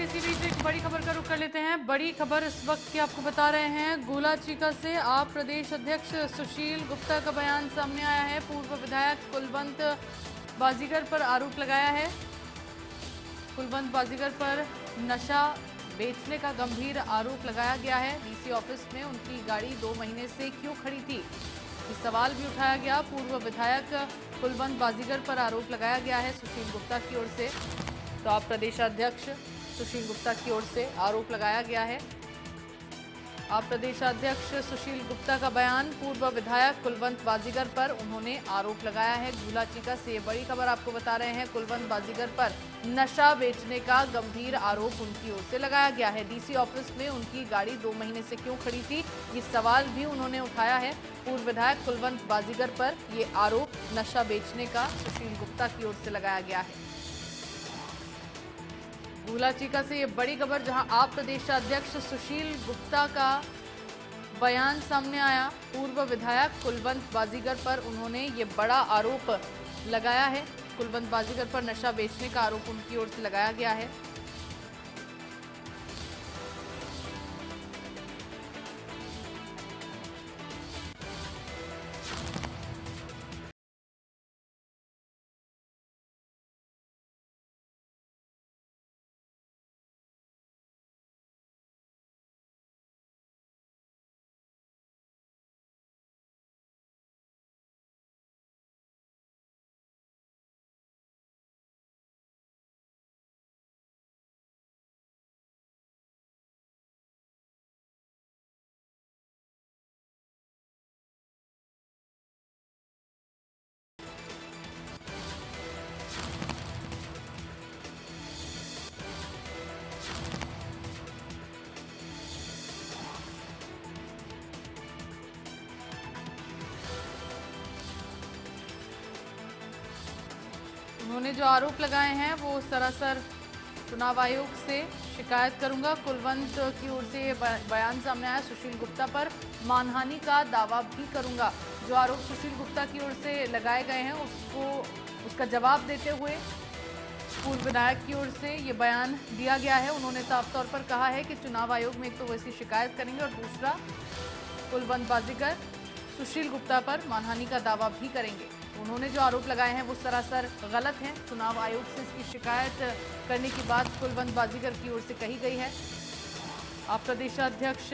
चलिए इसी बीच एक बड़ी खबर का रुख कर लेते हैं। बड़ी खबर इस वक्त की आपको बता रहे हैं, गोला चीका से आप प्रदेश अध्यक्ष सुशील गुप्ता का बयान सामने आया है। पूर्व विधायक कुलवंत बाजीगर पर आरोप लगाया है। कुलवंत बाजीगर पर नशा बेचने का गंभीर आरोप लगाया गया है। डीसी ऑफिस में उनकी गाड़ी 2 महीने से क्यों खड़ी थी, इस सवाल भी उठाया गया। पूर्व विधायक कुलवंत बाजीगर पर आरोप लगाया गया है सुशील गुप्ता की ओर से। तो आप प्रदेशाध्यक्ष सुशील गुप्ता की ओर से आरोप लगाया गया है। आप प्रदेशाध्यक्ष सुशील गुप्ता का बयान पूर्व विधायक कुलवंत बाजीगर पर उन्होंने आरोप लगाया है। गोला चीका से ये बड़ी खबर आपको बता रहे हैं। कुलवंत बाजीगर पर नशा बेचने का गंभीर आरोप उनकी ओर से लगाया गया है। डीसी ऑफिस में उनकी गाड़ी 2 महीने से क्यों खड़ी थी, ये सवाल भी उन्होंने उठाया है। पूर्व विधायक कुलवंत बाजीगर पर ये आरोप नशा बेचने का सुशील गुप्ता की ओर से लगाया गया है। गोला चीका से ये बड़ी खबर, जहां आप प्रदेशाध्यक्ष सुशील गुप्ता का बयान सामने आया। पूर्व विधायक कुलवंत बाजीगर पर उन्होंने ये बड़ा आरोप लगाया है। कुलवंत बाजीगर पर नशा बेचने का आरोप उनकी ओर से लगाया गया है। उन्होंने जो आरोप लगाए हैं वो सरासर चुनाव आयोग से शिकायत करूंगा। कुलवंत की ओर से ये बयान सामने आया। सुशील गुप्ता पर मानहानि का दावा भी करूंगा। जो आरोप सुशील गुप्ता की ओर से लगाए गए हैं उसका जवाब देते हुए पूर्व विधायक की ओर से ये बयान दिया गया है। उन्होंने साफ तौर पर कहा है कि चुनाव आयोग में एक तो वो इसकी शिकायत करेंगे और दूसरा कुलवंत बाजीगर सुशील गुप्ता पर मानहानि का दावा भी करेंगे। उन्होंने जो आरोप लगाए हैं वो सरासर गलत हैं। चुनाव आयोग से इसकी शिकायत करने की बात कुलवंत बाजीगर की ओर से कही गई है। आप प्रदेशाध्यक्ष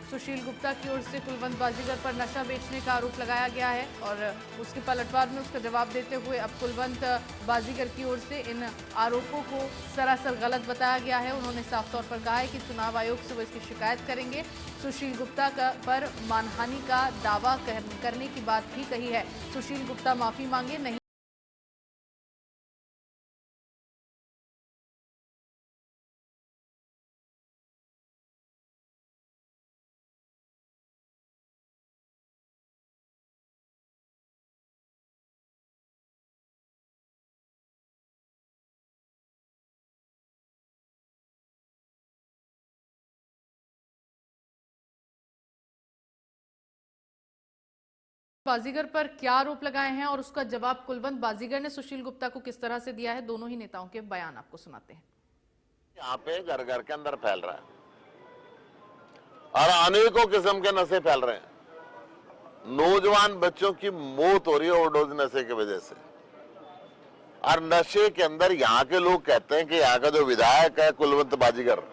सुशील गुप्ता की ओर से कुलवंत बाजीगर पर नशा बेचने का आरोप लगाया गया है और उसके पलटवार में उसका जवाब देते हुए अब कुलवंत बाजीगर की ओर से इन आरोपों को सरासर गलत बताया गया है। उन्होंने साफ तौर पर कहा है कि चुनाव आयोग से वो इसकी शिकायत करेंगे। सुशील गुप्ता पर मानहानि का दावा करने की बात भी कही है। सुशील गुप्ता माफी मांगे नहीं बाजीगर पर क्या आरोप लगाए हैं और उसका जवाब कुलवंत बाजीगर ने सुशील गुप्ता को किस तरह से दिया है, दोनों ही नेताओं के बयान आपको सुनाते हैं। यहाँ पे घर घर के अंदर फैल रहा है और अनेकों किस्म के नशे फैल रहे हैं। नौजवान बच्चों की मौत हो रही है ओवरडोज नशे की वजह से। और नशे के अंदर यहाँ के लोग कहते हैं कि यहाँ का जो विधायक है कुलवंत बाजीगर,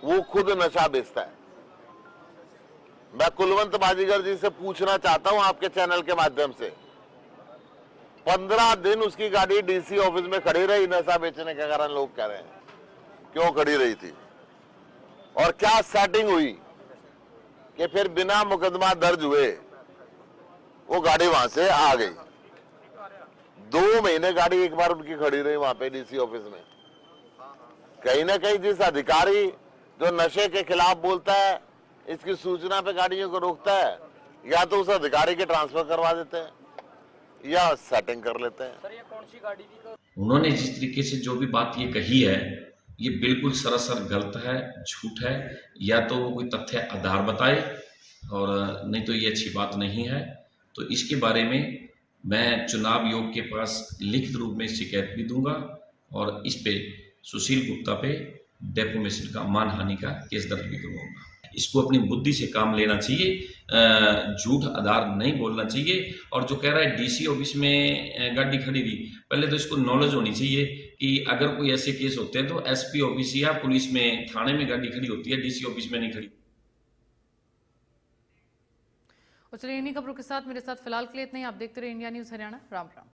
वो खुद नशा बेचता है। मैं कुलवंत बाजीगर जी से पूछना चाहता हूं आपके चैनल के माध्यम से, 15 दिन उसकी गाड़ी डीसी ऑफिस में खड़ी रही नशा बेचने के कारण। लोग कह रहे हैं क्यों खड़ी रही थी और क्या सेटिंग हुई कि फिर बिना मुकदमा दर्ज हुए वो गाड़ी वहां से आ गई। 2 महीने गाड़ी एक बार उनकी खड़ी रही वहां पे डीसी ऑफिस में। कहीं ना कहीं जिस अधिकारी जो नशे के खिलाफ बोलता है, इसकी सूचना पे गाड़ियों को रोकता है, या तो उस अधिकारी के ट्रांसफर करवा देते हैं या सेटिंग कर लेते हैं। सर, ये कौन सी गाड़ी थी? उन्होंने जिस तरीके से जो भी बात ये कही है, ये बिल्कुल सरासर गलत है, झूठ है। या तो वो कोई तथ्य आधार बताए और नहीं तो ये अच्छी बात नहीं है। तो इसके बारे में मैं चुनाव आयोग के पास लिखित रूप में शिकायत भी दूंगा और इस पे सुशील गुप्ता पे डेफोमेशन का, मानहानि का केस दर्ज भी करवाऊंगा। इसको अपनी बुद्धि से काम लेना चाहिए, झूठ आधार नहीं बोलना चाहिए। और जो कह रहा है डीसी ऑफिस में गाड़ी खड़ी थी, पहले तो इसको नॉलेज होनी चाहिए कि अगर कोई ऐसे केस होते हैं तो एसपी ऑफिस या पुलिस में, थाने में गाड़ी खड़ी होती है, डीसी ऑफिस में नहीं खड़ी। और चलिए इन्हीं खबरों के साथ मेरे साथ फिलहाल के लिए इतना ही। आप देखते रहे इंडिया न्यूज़ हरियाणा। राम राम।